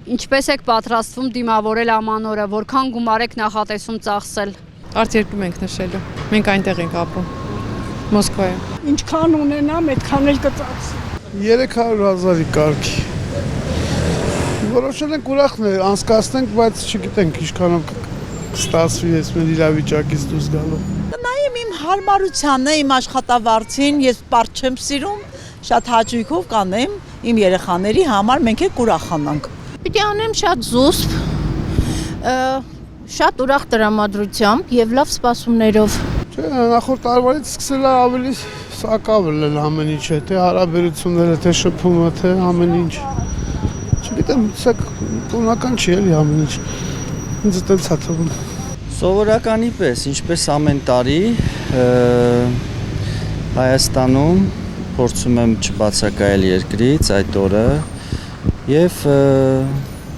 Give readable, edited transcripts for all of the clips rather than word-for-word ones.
Ինչպես եք պատրաստվում դիմավորել ամանորը, որքան գումար եք նախատեսում ծախսել։ Արտերկրում ենք նշելու։ Մենք այնտեղ ենք ապրում։ Մոսկվայում։ Ինչքան ունենամ, այդքան էլ կծախսեմ։ 300,000-ի կարգի։ Որոշել ենք ուրախ անցկացնենք, բայց չգիտենք ինչքանով կստացվի այս մեր իրավիճակից դուրս գալու։ Նայեմ իմ հարմարությանը, իմ աշխատավարձին, ես պարզ չեմ սիրում, շատ հաճույքով կանեմ իմ երեխաների համար, մենք եք ուրախանանք։ Պիտի անեմ շատ զուսպ, շատ ուրախ տրամադրությամբ եւ լավ սպասումներով։ Չէ, նախորդ տարվանից սկսել է ավելի սակավել ամեն ինչը, թե հարաբերությունները, թե շփումը, թե ամեն ինչ։ Չգիտեմ, սա տոնական չի էլի ամեն ինչ։ Ինձ այդպես է թվում։ Սովորականի պես, ինչպես ամեն տարի Հայաստանում փորձում եմ չբացակայել երկրից այդ օրը եւ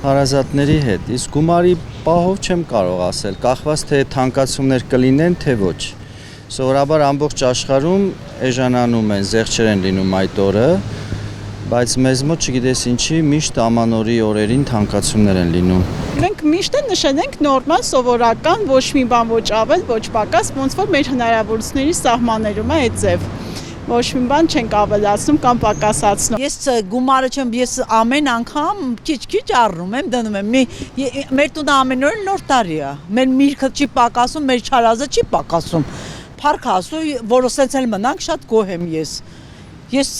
հարազատների հետ։ Իսկ գումարի պահով չեմ կարող ասել, կախված թե թանկացումներ կլինեն, թե ոչ։ Սովորաբար ամբողջ աշխարհում էժանանում են, զեղչեր են լինում այդ օրը, բայց մեզ մոտ չգիտես ինչի միշտ ամանորի օրերին թանկացումներ են լինում։ Մենք միշտ նշել ենք նորմալ, սովորական, ոչ մի բան, ոչ ավել, ոչ պակաս, ոնց որ մեր հնարավորությունների սահմաններում է այդ ձև։ Ոչ մի բան չենք ավելացնում կամ պակասացնում։ Ես գումարը չեմ, ես ամեն անգամ քիչ-քիչ առնում եմ, դնում եմ։ Մեր տունը ամեն օր նոր տարի է։ Մեր միրգը չի պակասում, մեր չարազը չի պակասում։ Փառք Աստծո, որ ասենց էլ մնանք, շատ գոհ եմ ես։ Ես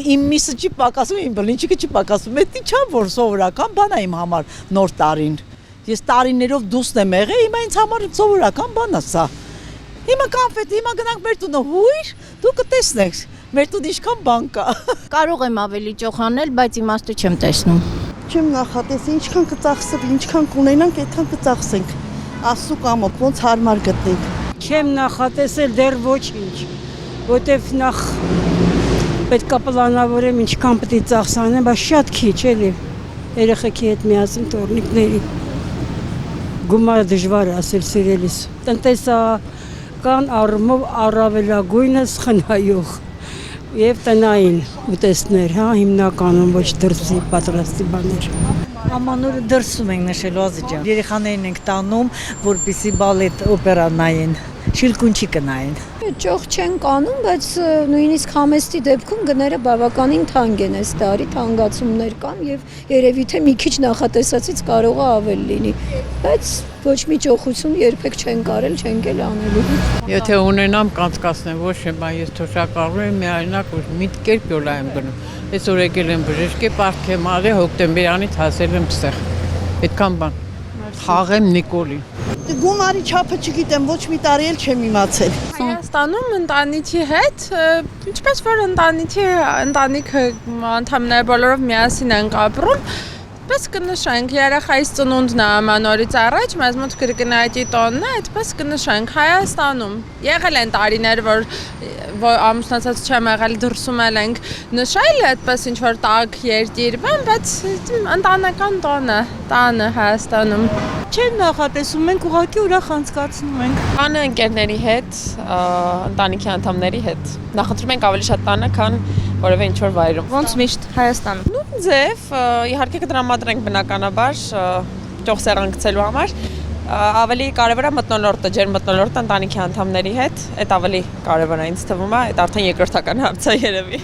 իմ միսը չի պակասում, իմ բլինչիկը չի պակասում, դա չէ որ սովորական բան է իմ համար նոր տարին։ Ես տարիներով դուստ եմ եղել, հիմա ինձ համար սովորական բան է սա։ Հիմա կոնֆետ, հիմա գնանք մեր տունը հույր, դու կտեսնեք, մեր տուն ինչքան բան կա։ Կարող եմ ավելի ճոխանել, բայց իմաստը չեմ տեսնում։ Չեմ նախատեսել, ինչքան կծախսել, ինչքան կունենանք, այդքան կծախսենք։ Աստծո կամոք, ոնց հարմար գտնենք։ Չեմ նախատեսել դեռ ոչինչ, որտեվ նախ պետք է պլանավորեմ ինչքան պետք է ծախսանեմ, բայց շատ քիչ էլի երեխեքի հետ միասին տորնիկների գումարը դժվար է ասել սիրելիս։ Տնտեսական առումով առավելագույնս խնայող եւ տնային ուտեստներ, հա, հիմնականում ոչ դրսի պատրաստի բաներ։ Ամանորը դրսում ենք նշելու Ազիջան։ Երեխաներին ենք տանում, որպեսզի բալետ օպերա նայեն, շիլկունչի կնայեն։ Ճոխ չեն կանում, բայց նույնիսկ համեստի դեպքում գները բավականին թանկ են այս տարի, թանկացումներ կան եւ երևի թե մի քիչ նախատեսածից կարող է ավել լինի, բայց ոչ մի ճոխություն երբեք չեն կարել, չենք էլ անելու։ Եթե ունենամ կանցկացնեմ, ոչ թե բան ես թոշակառու եմ միայնակ ու մի կերպ յոլա եմ գնում։ Այսօր եկել եմ բժշկի պարտք եմ արել, հոկտեմբերանից հասել եմ ստեղ։ Այդքան բան։ Խաղեմ Նիկոլին։ Գումարի չափը չգիտեմ, ոչ մի տարի էլ չեմ իմացել։ Հայաստանում ընտանիքի հետ, ինչպես որ ընտանիքը անդամները բոլորով միասին են ապրում, այդպես կնշենք, երեխայիս ծնունդն է ամանորից առաջ, մեզ մոտ կրկնակի տոնն է, այդպես կնշենք Հայաստանում։ Եղել են տարիներ, որ ամուսնացած չեմ եղել, դրսում էլ ենք նշել, այդպես ինչ-որ տաք երկիր բան, բայց ընտանեկան տանը Հայաստանում։ Չեմ նախատեսում, մենք ուղղակի ուրախ անցկացնում ենք։ Տանը ընկերների հետ, ընտանիքի անդամների հետ։ Նախընտրում ենք ավելի շատ տանը, քան որևէ ինչ-որ վայրում։ Ոնց միշտ Հայաստանում։ Նույն ձև, իհարկե կդրամադրենք բնականաբար ճոխ սեղան գցելու համար։ Ավելի կարևոր է մթնոլորտը, ջերմմթնոլորտը ընտանիքի անդամների հետ, այդ ավելի կարևոր է ինձ թվում է, այդ արդեն երկրորդական հարց է երևի։